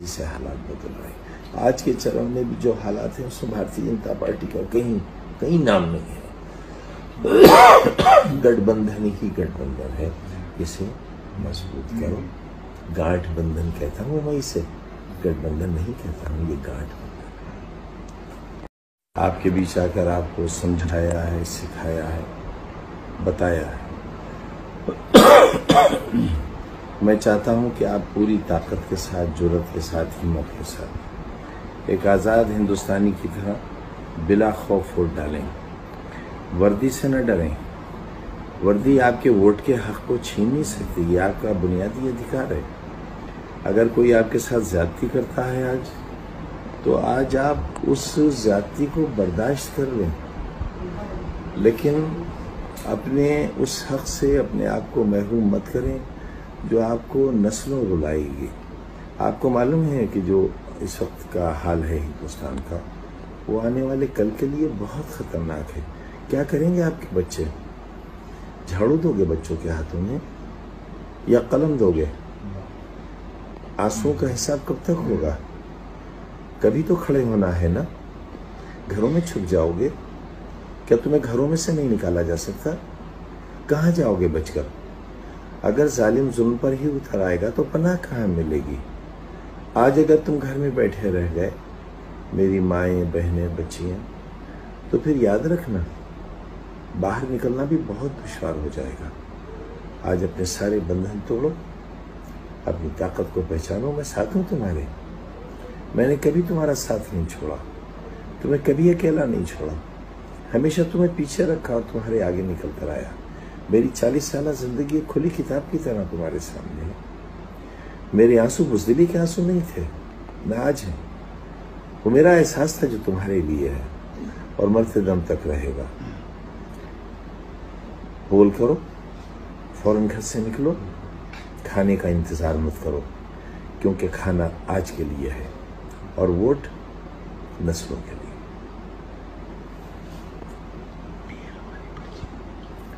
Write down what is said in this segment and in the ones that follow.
से हालात बदल रहे हैं। आज के चरण में भी जो हालात हैं उसमें भारतीय जनता पार्टी का कहीं नाम नहीं है। गठबंधन ही गठबंधन है, इसे मजबूत करो। गांठ बंधन कहता हूँ मैं, इसे गठबंधन नहीं कहता हूँ, ये गांठ बंधन। आपके बीच आकर आपको समझाया है, सिखाया है, बताया है। मैं चाहता हूं कि आप पूरी ताकत के साथ, जुर्रत के साथ, हिम्मत के साथ एक आज़ाद हिंदुस्तानी की तरह बिला खौफ वोट डालें। वर्दी से न डरें। वर्दी आपके वोट के हक को छीन नहीं सकती, ये आपका बुनियादी अधिकार है। अगर कोई आपके साथ ज्यादती करता है आज, तो आज आप उस ज्यादती को बर्दाश्त कर लें, लेकिन अपने उस हक से अपने आप को महरूम मत करें जो आपको नस्लों रुलाएगी। आपको मालूम है कि जो इस वक्त का हाल है हिंदुस्तान का, वो आने वाले कल के लिए बहुत खतरनाक है। क्या करेंगे आपके बच्चे? झाड़ू दोगे बच्चों के हाथों में या कलम दोगे? आंसुओं का हिसाब कब तक होगा? कभी तो खड़े होना है ना। घरों में छुप जाओगे? क्या तुम्हें घरों में से नहीं निकाला जा सकता? कहाँ जाओगे बचकर? अगर जालिम जुल्म पर ही उतर आएगा तो पनाह कहाँ मिलेगी? आज अगर तुम घर में बैठे रह गए, मेरी माएँ, बहनें, बच्चियाँ, तो फिर याद रखना बाहर निकलना भी बहुत दुश्वार हो जाएगा। आज अपने सारे बंधन तोड़ो, अपनी ताकत को पहचानो। मैं साथ हूँ तुम्हारे। मैंने कभी तुम्हारा साथ नहीं छोड़ा, तुम्हें कभी अकेला नहीं छोड़ा। हमेशा तुम्हें पीछे रखा और तुम्हारे आगे निकल कर आया। मेरी 40 साल जिंदगी एक खुली किताब की तरह तुम्हारे सामने है। मेरे आंसू बुज़दिली के आंसू नहीं थे, मैं आज है। वो मेरा एहसास था जो तुम्हारे लिए है और मरते दम तक रहेगा। बोल करो, फौरन घर से निकलो, खाने का इंतजार मत करो, क्योंकि खाना आज के लिए है और वोट नस्लों के लिए।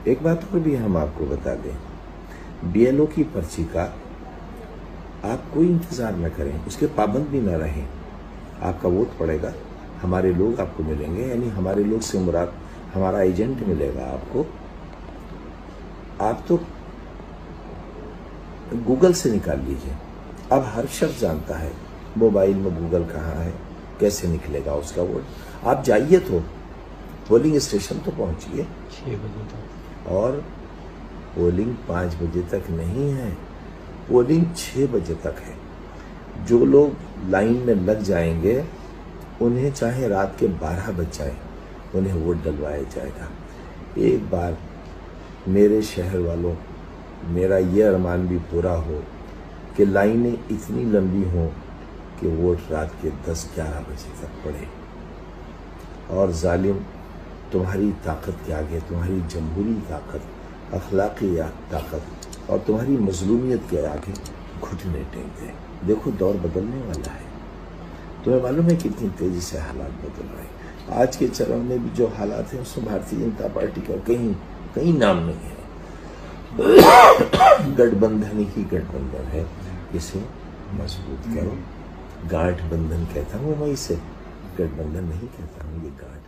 एक बात और भी हम आपको बता दें, BLO की पर्ची का आप कोई इंतजार न करें, उसके पाबंद भी न रहें। आपका वोट पड़ेगा, हमारे लोग आपको मिलेंगे, यानी हमारे लोग से मुराद हमारा एजेंट मिलेगा आपको। आप तो गूगल से निकाल लीजिए। अब हर शख्स जानता है मोबाइल में गूगल कहाँ है, कैसे निकलेगा उसका वोट। आप जाइए तो पोलिंग स्टेशन तो पहुंचिए 6 बजे तक, और पोलिंग 5 बजे तक नहीं है, पोलिंग 6 बजे तक है। जो लोग लाइन में लग जाएंगे उन्हें चाहे रात के 12 बज जाए, उन्हें वोट डलवाया जाएगा। एक बार मेरे शहर वालों, मेरा ये अरमान भी पूरा हो कि लाइनें इतनी लंबी हों कि वोट रात के 10-11 बजे तक पड़े। और जालिम तुम्हारी ताकत के आगे, तुम्हारी जमहूरी ताकत, अखलाकी ताकत और तुम्हारी मजलूमियत के आगे घुटने टेक दे। देखो दौर बदलने वाला है। तुम्हें मालूम है कितनी तेजी से हालात बदल रहे हैं। आज के चरण में भी जो हालात हैं उसमें भारतीय जनता पार्टी का कहीं नाम नहीं है। गठबंधन ही गठबंधन है, इसे मजबूत करो। गांठ बंधन कहता हूँ मैं, इसे गठबंधन नहीं कहता हूँ, ये गांठ